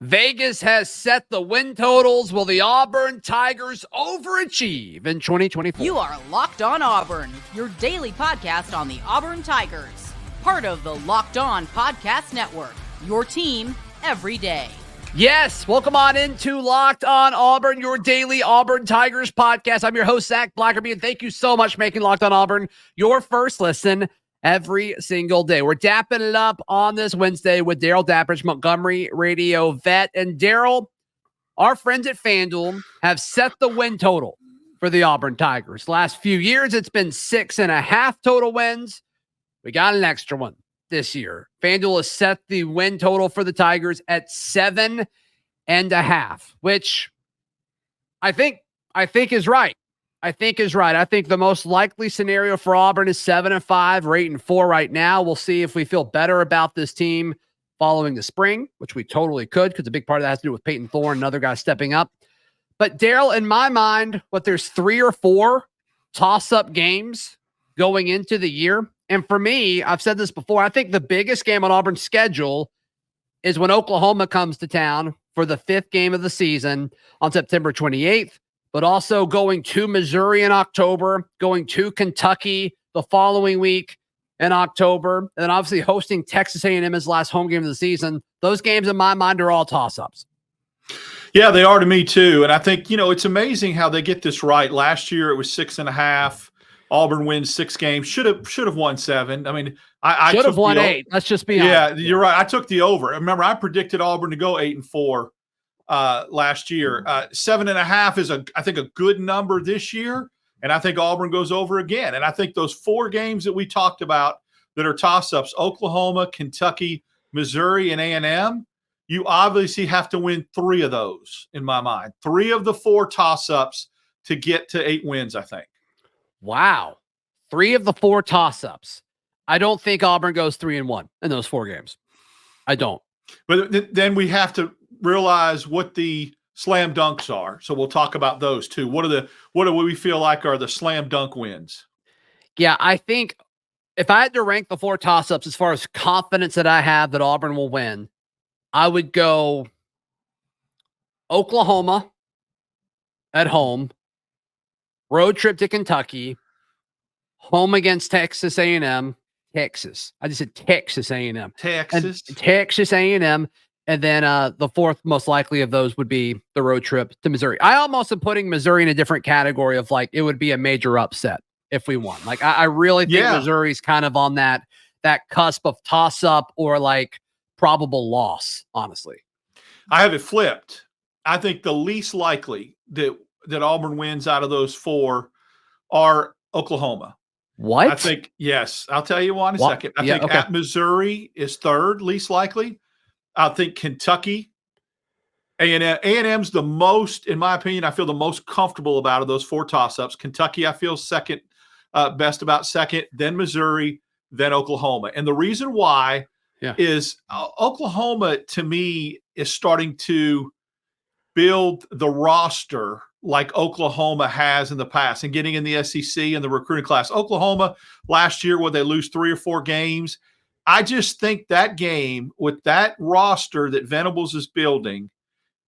Vegas has set the win totals. Will the Auburn Tigers overachieve in 2024? You are Locked On Auburn, your daily podcast on the Auburn Tigers. Part of the Locked On Podcast Network, your team every day. Yes, welcome on into Locked On Auburn, your daily Auburn Tigers podcast. I'm your host, Zach Blackerby, and thank you so much for making Locked On Auburn your first listen every single day. We're dapping it up on this Wednesday with Darrell Dapprich, Montgomery radio vet. And Darrell, our friends at FanDuel have set the win total for the Auburn Tigers. Last few years, it's been 6.5 total wins. We got an extra one this year. FanDuel has set the win total for the Tigers at 7.5, which I think is right. I think the most likely scenario for Auburn is 7-5. We're 8-4 right now. We'll see if we feel better about this team following the spring, which we totally could, because a big part of that has to do with Peyton Thorne, another guy stepping up. But Darrell, in my mind, there's 3 or 4 toss-up games going into the year. And for me, I've said this before, I think the biggest game on Auburn's schedule is when Oklahoma comes to town for the 5th game of the season on September 28th. But also going to Missouri in October, going to Kentucky the following week in October, and then obviously hosting Texas A&M as last home game of the season. Those games, in my mind, are all toss-ups. Yeah, they are to me too. And I think, it's amazing how they get this right. Last year it was 6.5. Auburn wins 6 games. Should have won 7. I mean, I should have won 8. Let's just be honest. Yeah, you're right. I took the over. Remember, I predicted Auburn to go 8-4. Last year. 7.5 is I think a good number this year, and I think Auburn goes over again. And I think those 4 games that we talked about that are toss-ups, Oklahoma, Kentucky, Missouri, and A&M, you obviously have to win 3 of those in my mind. 3 of the 4 toss-ups to get to 8 wins, I think. Wow. 3 of the 4 toss-ups. I don't think Auburn goes 3-1 in those 4 games. I don't. But then we have to realize what the slam dunks are. So we'll talk about those too. What do we feel like are the slam dunk wins? Yeah, I think if I had to rank the 4 toss-ups as far as confidence that I have that Auburn will win, I would go Oklahoma at home, road trip to Kentucky, home against Texas A&M, Texas. I just said Texas A&M. Texas A&M. And then the 4th most likely of those would be the road trip to Missouri. I almost am putting Missouri in a different category of it would be a major upset if we won. I really think Missouri's kind of on that cusp of toss-up or probable loss, honestly. I have it flipped. I think the least likely that Auburn wins out of those 4 are Oklahoma. What? I think, yes. I'll tell you why in a second. I think at Missouri is 3rd least likely. I think Kentucky, A&M's the most, in my opinion, I feel the most comfortable about of those 4 toss-ups. Kentucky, I feel second, best about second, then Missouri, then Oklahoma. And the reason why is Oklahoma, to me, is starting to build the roster like Oklahoma has in the past and getting in the SEC and the recruiting class. Oklahoma last year, would they lose 3 or 4 games? I just think that game with that roster that Venables is building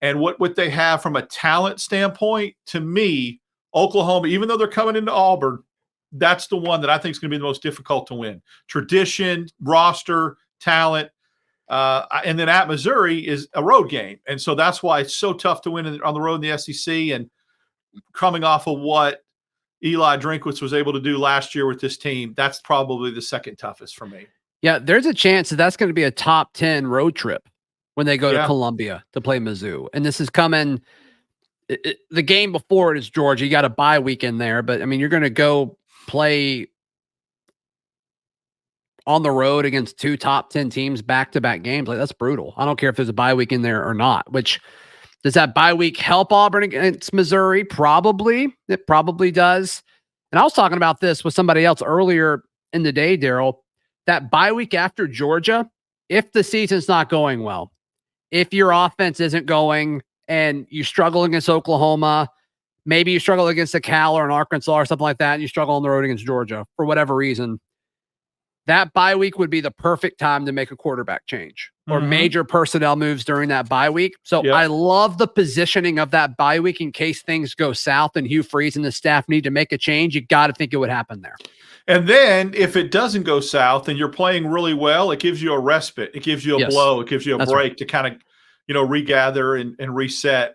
and what they have from a talent standpoint, to me, Oklahoma, even though they're coming into Auburn, that's the one that I think is going to be the most difficult to win. Tradition, roster, talent, and then at Missouri is a road game. And so that's why it's so tough to win on the road in the SEC. And coming off of what Eli Drinkwitz was able to do last year with this team, that's probably the second toughest for me. Yeah, there's a chance that's going to be a top 10 road trip when they go to Columbia to play Mizzou. And this is coming, the game before it is Georgia. You got a bye week in there, but I mean, you're going to go play on the road against 2 top 10 teams back-to-back games. That's brutal. I don't care if there's a bye week in there or not, which does that bye week help Auburn against Missouri? Probably. It probably does. And I was talking about this with somebody else earlier in the day, Darrell. That bye week after Georgia, if the season's not going well, if your offense isn't going and you struggle against Oklahoma, maybe you struggle against a Cal or an Arkansas or something like that, and you struggle on the road against Georgia for whatever reason, that bye week would be the perfect time to make a quarterback change or major personnel moves during that bye week. So I love the positioning of that bye week in case things go south and Hugh Freeze and the staff need to make a change. You got to think it would happen there. And then if it doesn't go south and you're playing really well, it gives you a respite. It gives you a blow. It gives you a break to kind of, regather and reset.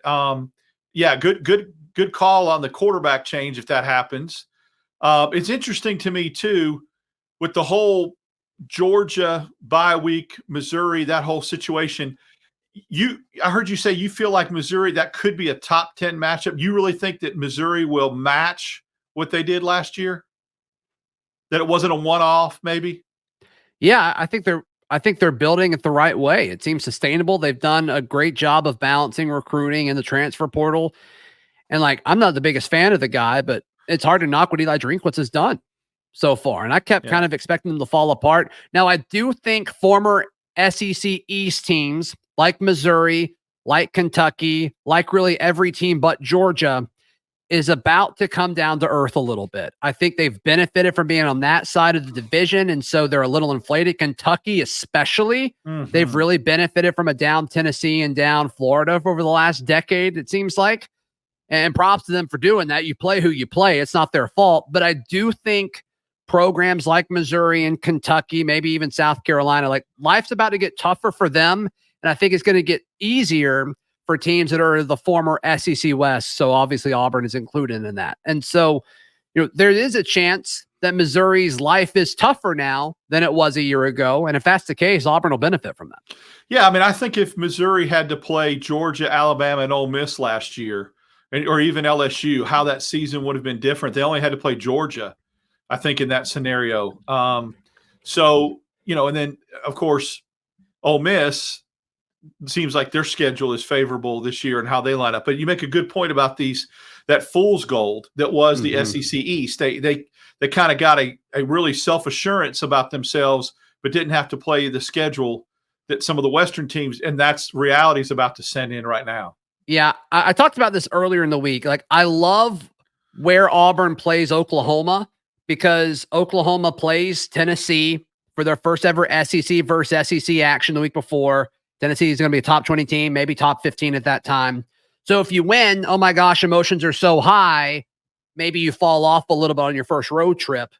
Good call on the quarterback change if that happens. It's interesting to me too, with the whole Georgia bye week, Missouri, that whole situation. I heard you say you feel like Missouri, that could be a top 10 matchup. You really think that Missouri will match what they did last year? That it wasn't a one-off, maybe? Yeah, I think they're building it the right way. It seems sustainable. They've done a great job of balancing recruiting and the transfer portal. And I'm not the biggest fan of the guy, but it's hard to knock what Eli Drinkwitz has done so far. And I kept kind of expecting them to fall apart. Now, I do think former SEC East teams like Missouri, like Kentucky, like really every team but Georgia is about to come down to earth a little bit. I think they've benefited from being on that side of the division, and so they're a little inflated. Kentucky especially, they've really benefited from a down Tennessee and down Florida over the last decade, it seems like. And props to them for doing that. You play who you play. It's not their fault. But I do think programs like Missouri and Kentucky, maybe even South Carolina, life's about to get tougher for them. And I think it's going to get easier for teams that are the former SEC West. So obviously Auburn is included in that. And so, there is a chance that Missouri's life is tougher now than it was a year ago. And if that's the case, Auburn will benefit from that. Yeah. I mean, I think if Missouri had to play Georgia, Alabama, and Ole Miss last year, or even LSU, how that season would have been different. They only had to play Georgia, I think, in that scenario. And then, of course, Ole Miss, seems like their schedule is favorable this year and how they line up. But you make a good point about that fool's gold that was the SEC East. They kind of got a really self-assurance about themselves, but didn't have to play the schedule that some of the Western teams, and that's reality is about to send in right now. Yeah, I talked about this earlier in the week. I love where Auburn plays Oklahoma because Oklahoma plays Tennessee for their first ever SEC versus SEC action the week before. Tennessee is going to be a top 20 team, maybe top 15 at that time. So if you win, oh my gosh, emotions are so high, maybe you fall off a little bit on your first road trip.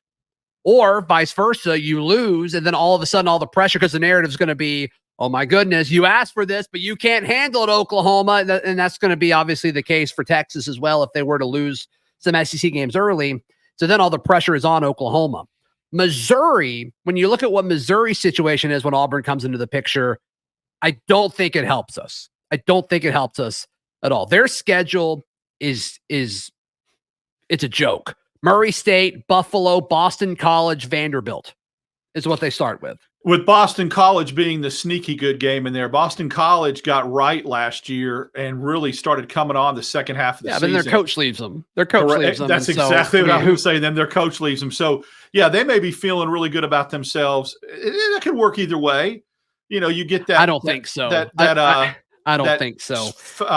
Or vice versa, you lose, and then all of a sudden all the pressure, because the narrative is going to be, oh my goodness, you asked for this, but you can't handle it, Oklahoma. And that's going to be obviously the case for Texas as well if they were to lose some SEC games early. So then all the pressure is on Oklahoma. Missouri, when you look at what Missouri's situation is when Auburn comes into the picture, I don't think it helps us. I don't think it helps us at all. Their schedule it's a joke. Murray State, Buffalo, Boston College, Vanderbilt is what they start with. With Boston College being the sneaky good game in there. Boston College got right last year and really started coming on the second half of the season. Yeah, but their coach leaves them. That's exactly what I was saying. Then their coach leaves them. So, yeah, they may be feeling really good about themselves. It could work either way. You get that. I don't think so. I don't think so.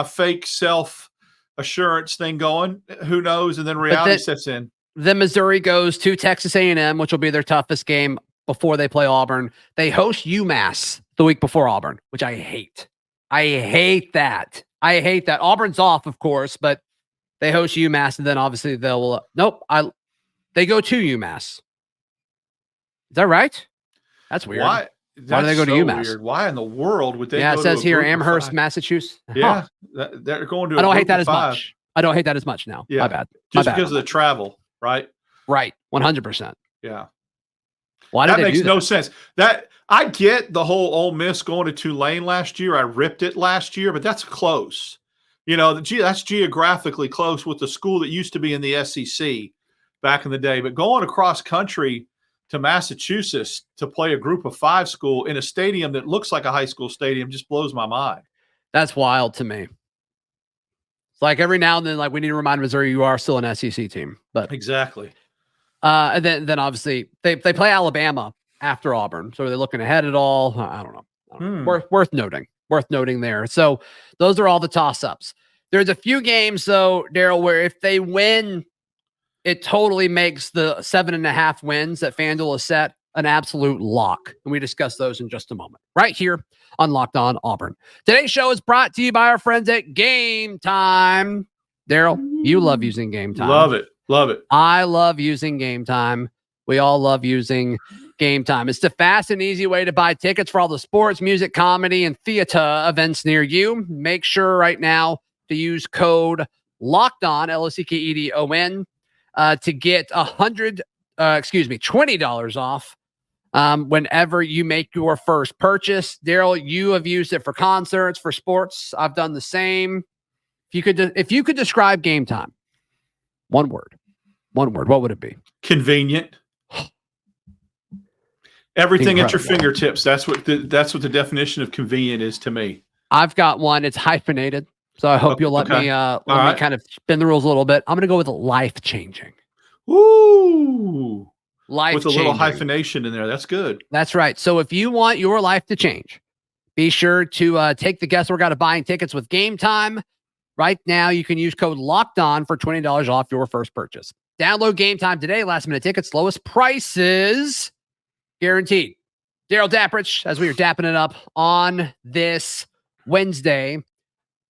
Fake self-assurance thing going. Who knows? And then reality sets in. Then Missouri goes to Texas A&M, which will be their toughest game before they play Auburn. They host UMass the week before Auburn, which I hate. I hate that. Auburn's off, of course, but they host UMass, and then obviously they go to UMass. Is that right? That's weird. Why do they go to UMass? Weird. Why in the world would they? Yeah, it says here Amherst, Massachusetts. Yeah, they're going to. I don't hate that as much. I don't hate that as much now. Yeah. My bad. Just because of the travel, right? Right. 100%. Yeah. Why did that makes no sense. That I get the whole Ole Miss going to Tulane last year. I ripped it last year, but that's close. That's geographically close with the school that used to be in the SEC back in the day. But going across country to Massachusetts to play a group of 5 school in a stadium that looks like a high school stadium just blows my mind. That's wild to me. It's like every now and then, we need to remind Missouri you are still an SEC team. But exactly. And then obviously they play Alabama after Auburn. So are they looking ahead at all? I don't know. Worth noting there. So those are all the toss-ups. There's a few games though, Darrell, where if they win, it totally makes the 7.5 wins that FanDuel has set an absolute lock. And we discuss those in just a moment, right here on Locked On Auburn. Today's show is brought to you by our friends at Game Time. Darrell, you love using Game Time. Love it. Love it. I love using Game Time. We all love using Game Time. It's the fast and easy way to buy tickets for all the sports, music, comedy, and theater events near you. Make sure right now to use code LOCKEDON, LOCKEDON, to get $20 off whenever you make your first purchase. Darrell, you have used it for concerts, for sports. I've done the same. If you could describe Game Time, one word, what would it be? Convenient. Everything at your fingertips. That's what the definition of convenient is to me. I've got one. It's hyphenated, so I hope you'll let me kind of spin the rules a little bit. I'm going to go with life-changing. Ooh, life with a little hyphenation in there. That's good. That's right. So if you want your life to change, be sure to take the guesswork out of buying tickets with Game Time. Right now, you can use code LOCKEDON for $20 off your first purchase. Download Game Time today. Last-minute tickets, lowest prices guaranteed. Darrell Dapprich, as we are dapping it up on this Wednesday.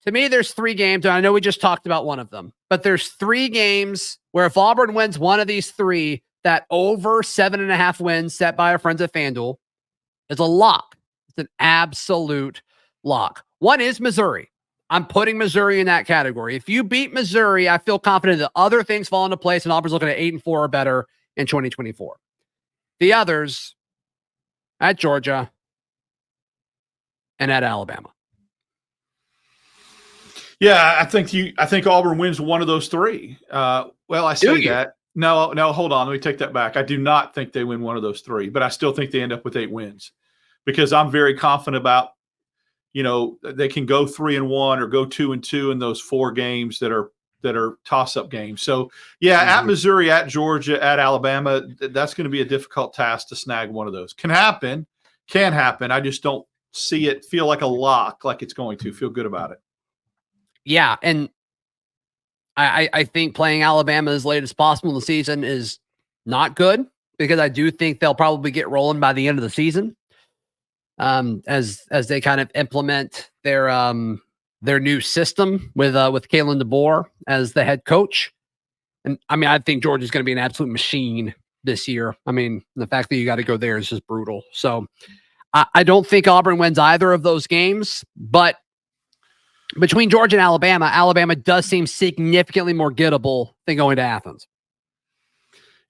To me, there's 3 games, and I know we just talked about one of them, but there's 3 games where if Auburn wins one of these 3, that over 7.5 wins set by our friends at FanDuel is a lock. It's an absolute lock. One is Missouri. I'm putting Missouri in that category. If you beat Missouri, I feel confident that other things fall into place, and Auburn's looking at 8-4 or better in 2024. The others, at Georgia and at Alabama. Yeah, I think Auburn wins one of those 3. Well, I say that. No, hold on. Let me take that back. I do not think they win one of those 3, but I still think they end up with 8 wins because I'm very confident about, they can go 3-1 or go 2-2 in those 4 games that are toss-up games. So, at Missouri, at Georgia, at Alabama, that's going to be a difficult task to snag one of those. Can happen. I just don't see it feel like a lock, like it's going to. Feel good about it. Yeah, and I think playing Alabama as late as possible in the season is not good because I do think they'll probably get rolling by the end of the season as they kind of implement their new system with Kalen DeBoer as the head coach. And I mean, I think Georgia's going to be an absolute machine this year. I mean, the fact that you got to go there is just brutal. So I don't think Auburn wins either of those games, but between Georgia and Alabama does seem significantly more gettable than going to Athens.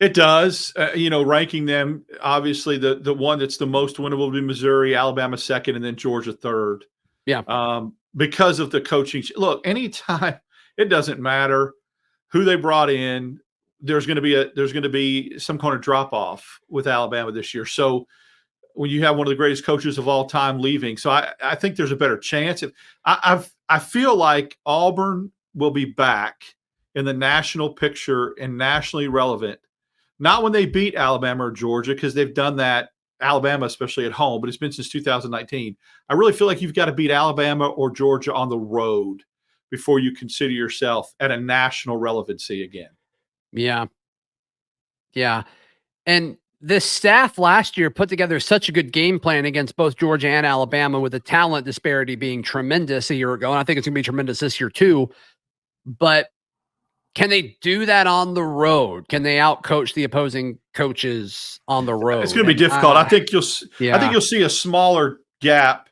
It does. Ranking them, obviously the one that's the most winnable would be Missouri, Alabama second, and then Georgia third. Yeah. Because of the coaching. Look, anytime, it doesn't matter who they brought in, there's going to be some kind of drop off with Alabama this year. So when you have one of the greatest coaches of all time leaving, so I think there's a better chance. I feel like Auburn will be back in the national picture and nationally relevant. Not when they beat Alabama or Georgia, because they've done that, Alabama, especially at home, but it's been since 2019. I really feel like you've got to beat Alabama or Georgia on the road before you consider yourself at a national relevancy again. Yeah. Yeah. And this staff last year put together such a good game plan against both Georgia and Alabama, with the talent disparity being tremendous a year ago. And I think it's going to be tremendous this year too. But can they do that on the road? Can they outcoach the opposing coaches on the road? It's going to be difficult. I think you'll see a smaller gap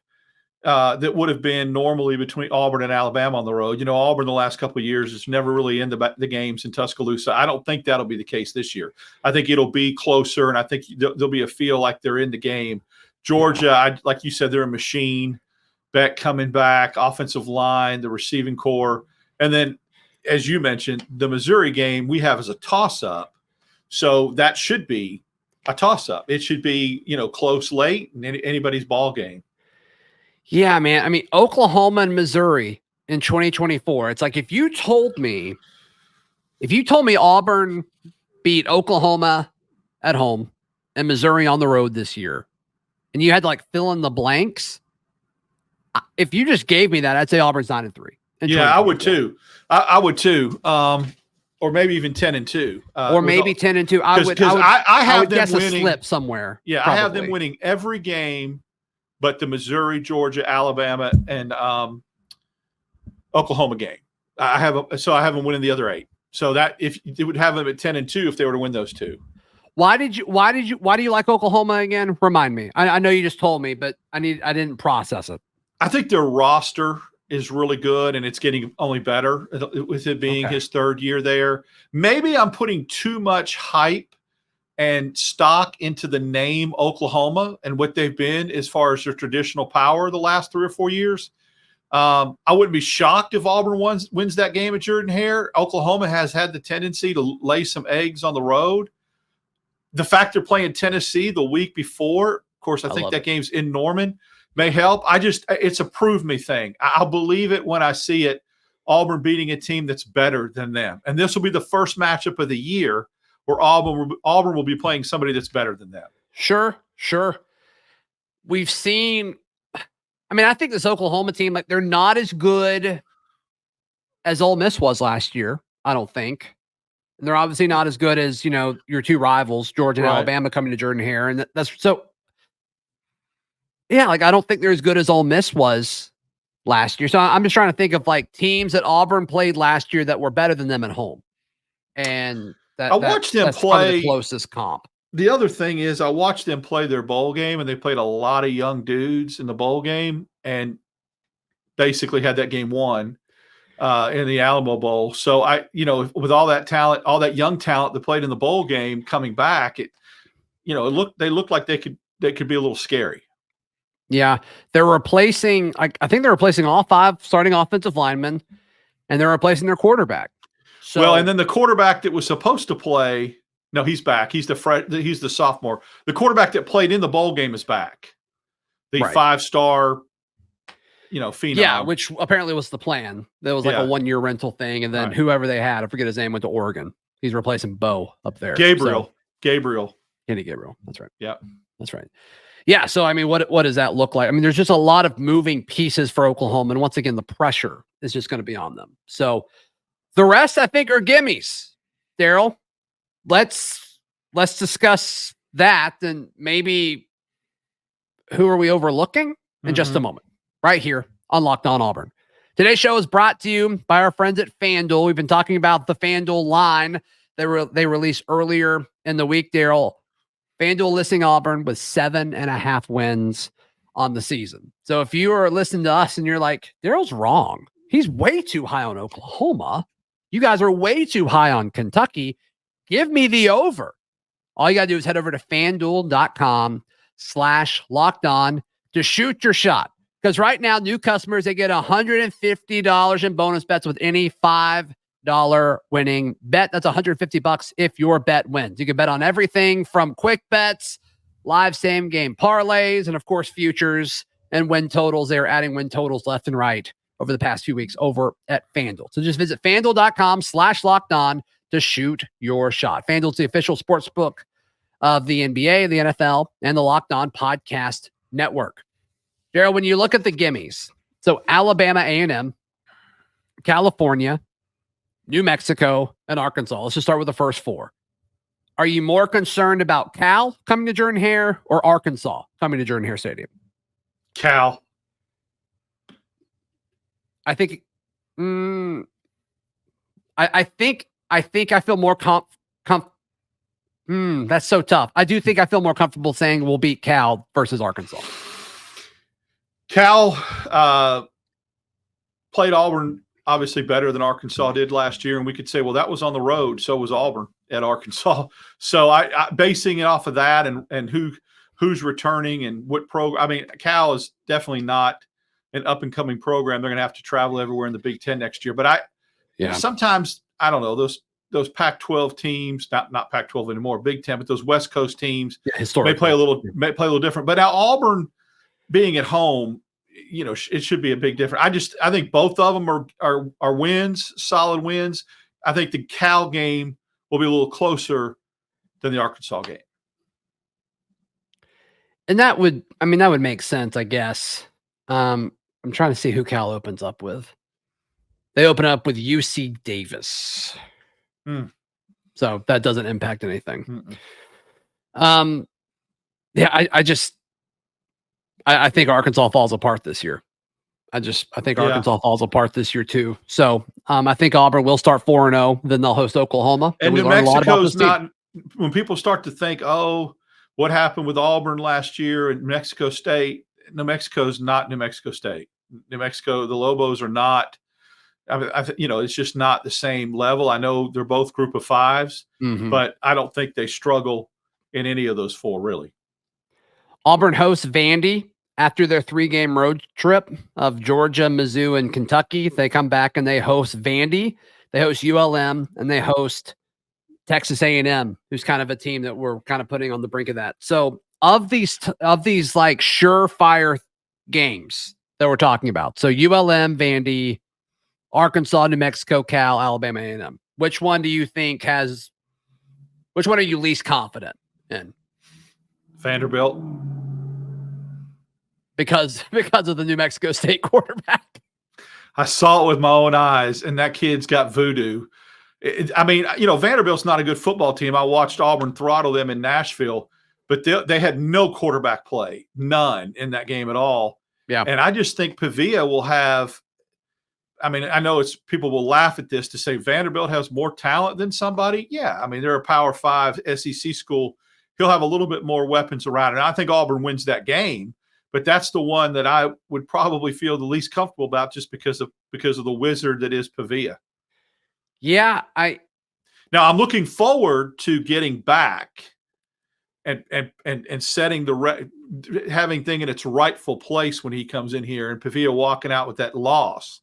that would have been normally between Auburn and Alabama on the road. Auburn the last couple of years is never really in the games in Tuscaloosa. I don't think that'll be the case this year. I think it'll be closer, and I think there'll be a feel like they're in the game. Georgia, like you said, they're a machine. Beck coming back, offensive line, the receiving core, and then, as you mentioned, the Missouri game we have as a toss-up. So that should be a toss-up. It should be, close late and anybody's ball game. Yeah, man. I mean, Oklahoma and Missouri in 2024. It's like if you told me Auburn beat Oklahoma at home and Missouri on the road this year, and you had to fill in the blanks, if you just gave me that, I'd say Auburn's 9-3. Yeah, I would too. I would too. or maybe even 10-2, or maybe 10-2. I would guess winning, a slip somewhere. Yeah, probably. I have them winning every game, but the Missouri, Georgia, Alabama, and Oklahoma game. I have them winning the other 8. So that if it would have them at 10-2 if they were to win those 2. Why do you like Oklahoma again? Remind me. I know you just told me, but I didn't process it. I think their roster is really good, and it's getting only better with it being his 3rd year there. Maybe I'm putting too much hype and stock into the name Oklahoma and what they've been as far as their traditional power the last 3 or 4 years. I wouldn't be shocked if Auburn wins that game at Jordan-Hare. Oklahoma has had the tendency to lay some eggs on the road. The fact they're playing Tennessee the week before, of course, I think that game's in Norman, may help. It's a prove me thing. I'll believe it when I see it. Auburn beating a team that's better than them. And this will be the first matchup of the year where Auburn will be playing somebody that's better than them. Sure. We've seen, I think this Oklahoma team, like, they're not as good as Ole Miss was last year, I don't think. And they're obviously not as good as, your 2 rivals, Georgia and Alabama, coming to Jordan-Hare. And that's so, yeah, like, I don't think they're as good as Ole Miss was last year. So I'm just trying to think of, like, teams that Auburn played last year that were better than them at home. And I watched them play the closest comp. The other thing is I watched them play their bowl game, and they played a lot of young dudes in the bowl game and basically had that game won in the Alamo Bowl. So with all that talent, all that young talent that played in the bowl game coming back, they looked like they could be a little scary. Yeah, they're replacing. I think they're replacing all 5 starting offensive linemen, and they're replacing their quarterback. So, and then the quarterback that was supposed to play, no, he's back. He's the sophomore. The quarterback that played in the bowl game is back. The 5-star, phenom. Yeah, which apparently was the plan. That was like a 1-year rental thing, and then whoever they had, I forget his name, went to Oregon. He's replacing Bo up there. Gabriel. Kenny Gabriel. That's right. Yeah, that's right. Yeah, so what does that look like? There's just a lot of moving pieces for Oklahoma, and once again, the pressure is just going to be on them. So the rest, I think, are gimmies. Darrell, let's discuss that, and maybe who are we overlooking in just a moment, right here on Locked On Auburn. Today's show is brought to you by our friends at FanDuel. We've been talking about the FanDuel line they released earlier in the week, Darrell. FanDuel listing Auburn with 7.5 wins on the season. So if you are listening to us and you're like, Darrell's wrong, he's way too high on Oklahoma, you guys are way too high on Kentucky, give me the over. All you got to do is head over to FanDuel.com/lockedon to shoot your shot. Because right now, new customers, they get $150 in bonus bets with any $5 winning bet. That's $150 if your bet wins. You can bet on everything from quick bets, live same game parlays, and of course, futures and win totals. They're adding win totals left and right over the past few weeks over at FanDuel. So just visit FanDuel.com/lockedon to shoot your shot. FanDuel's the official sports book of the NBA, the NFL, and the Locked On Podcast Network. Darrell, when you look at the gimmies, so Alabama, A&M, California, New Mexico, and Arkansas. Let's just start with the first 4. Are you more concerned about Cal coming to Jordan-Hare or Arkansas coming to Jordan-Hare Stadium? Cal. I think. I think I feel more that's so tough. I do think I feel more comfortable saying we'll beat Cal versus Arkansas. Cal played Auburn obviously better than Arkansas did last year, and we could say, well, that was on the road. So was Auburn at Arkansas. So I basing it off of that and who's returning and what program. Cal is definitely not an up and coming program. They're going to have to travel everywhere in the Big Ten next year. But sometimes I don't know those Pac-12 teams, not Pac-12 anymore, Big Ten, but those West Coast teams may play a little different. But now Auburn being at home, it should be a big difference. I think both of them are wins, solid wins. I think the Cal game will be a little closer than the Arkansas game. And that would make sense, I guess. I'm trying to see who Cal opens up with. They open up with UC Davis. So that doesn't impact anything. Yeah, I think Arkansas falls apart this year. I think Arkansas falls apart this year too. So I think Auburn will start 4-0. Then they'll host Oklahoma. And New Mexico's not. When people start to think, oh, what happened with Auburn last year and Mexico State? New Mexico's not New Mexico State. New Mexico, the Lobos are not. It's just not the same level. I know they're both group of fives, but I don't think they struggle in any of those four, really. Auburn hosts Vandy after their 3-game road trip of Georgia, Mizzou, and Kentucky. They come back and they host Vandy. They host ULM, and they host Texas A&M, who's kind of a team that we're kind of putting on the brink of that. So of these like surefire games that we're talking about, so ULM, Vandy, Arkansas, New Mexico, Cal, Alabama, A&M. Which one do you think which one are you least confident in? Vanderbilt. Because of the New Mexico State quarterback. I saw it with my own eyes, and that kid's got voodoo. Vanderbilt's not a good football team. I watched Auburn throttle them in Nashville, but they had no quarterback play, none in that game at all. Yeah. And I just think Pavia will have – I know people will laugh at this to say Vanderbilt has more talent than somebody. Yeah, they're a Power 5 SEC school. He'll have a little bit more weapons around. And I think Auburn wins that game. But that's the one that I would probably feel the least comfortable about just because of the wizard that is Pavia. Yeah, Now I'm looking forward to getting back and setting having thing in its rightful place when he comes in here and Pavia walking out with that loss.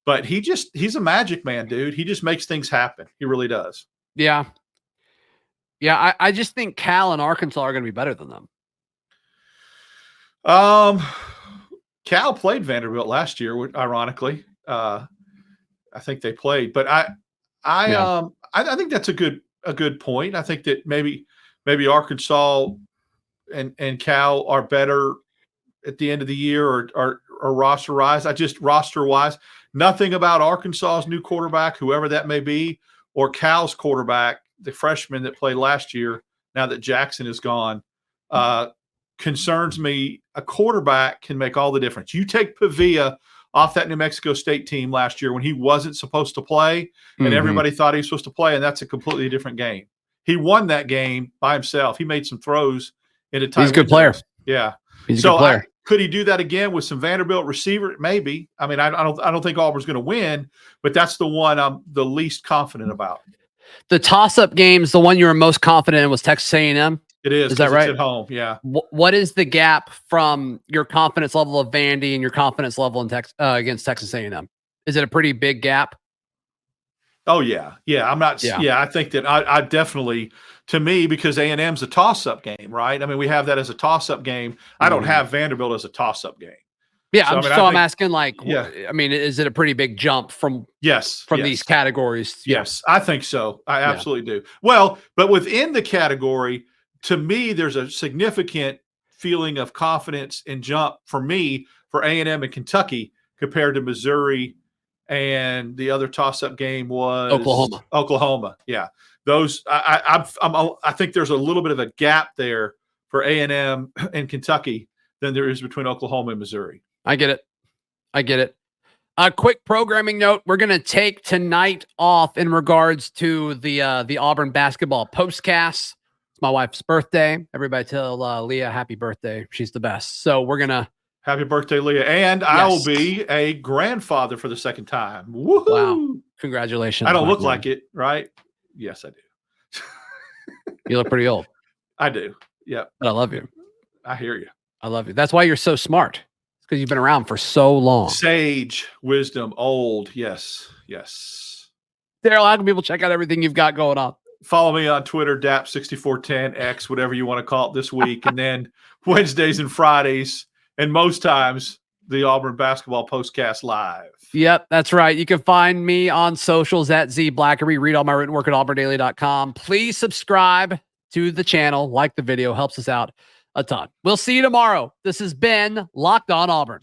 But he's a magic man, dude. He just makes things happen. He really does. Yeah. Yeah, I just think Cal and Arkansas are going to be better than them. Cal played Vanderbilt last year, ironically. I think they played, but I think that's a good point. I think that maybe Arkansas and Cal are better at the end of the year or roster wise. Nothing about Arkansas's new quarterback, whoever that may be, or Cal's quarterback, the freshman that played last year, now that Jackson is gone, concerns me. A quarterback can make all the difference. You take Pavia off that New Mexico State team last year when he wasn't supposed to play and everybody thought he was supposed to play, and that's a completely different game. He won that game by himself. He made some throws into time. He's a good player. Yeah. He's a good player. Could he do that again with some Vanderbilt receiver? Maybe. I don't think Auburn's going to win, but that's the one I'm the least confident about. The toss-up games, the one you were most confident in was Texas A&M. It is. Is that right? It's at home, yeah. What is the gap from your confidence level of Vandy and your confidence level in against Texas A&M? Is it a pretty big gap? Oh, yeah. Yeah, I'm not. Yeah, I think that I definitely, to me, because A&M's a toss-up game, right? We have that as a toss-up game. I don't have Vanderbilt as a toss-up game. Yeah, I'm asking, is it a pretty big jump from these categories? Yes, I think so. I absolutely do. Well, but within the category, to me, there's a significant feeling of confidence and jump for me for A&M and Kentucky compared to Missouri, and the other toss-up game was Oklahoma. Yeah, those I think there's a little bit of a gap there for A&M and Kentucky than there is between Oklahoma and Missouri. I get it. A quick programming note: we're going to take tonight off in regards to the Auburn basketball postcast. It's my wife's birthday. Everybody tell Leah happy birthday. She's the best. So we're going to. Happy birthday, Leah. And I will be a grandfather for the second time. Woohoo! Wow. Congratulations. I don't look like it, right? Yes, I do. You look pretty old. I do. Yeah. But I love you. I hear you. I love you. That's why you're so smart. It's because you've been around for so long. Sage, wisdom, old. Yes. Darrell, how can people check out everything you've got going on? Follow me on Twitter, Dap6410, X, whatever you want to call it this week. And then Wednesdays and Fridays, and most times, the Auburn Basketball Postcast Live. Yep, that's right. You can find me on socials at @Blackerby. Read all my written work at auburndaily.com. Please subscribe to the channel. Like the video. Helps us out a ton. We'll see you tomorrow. This has been Locked On Auburn.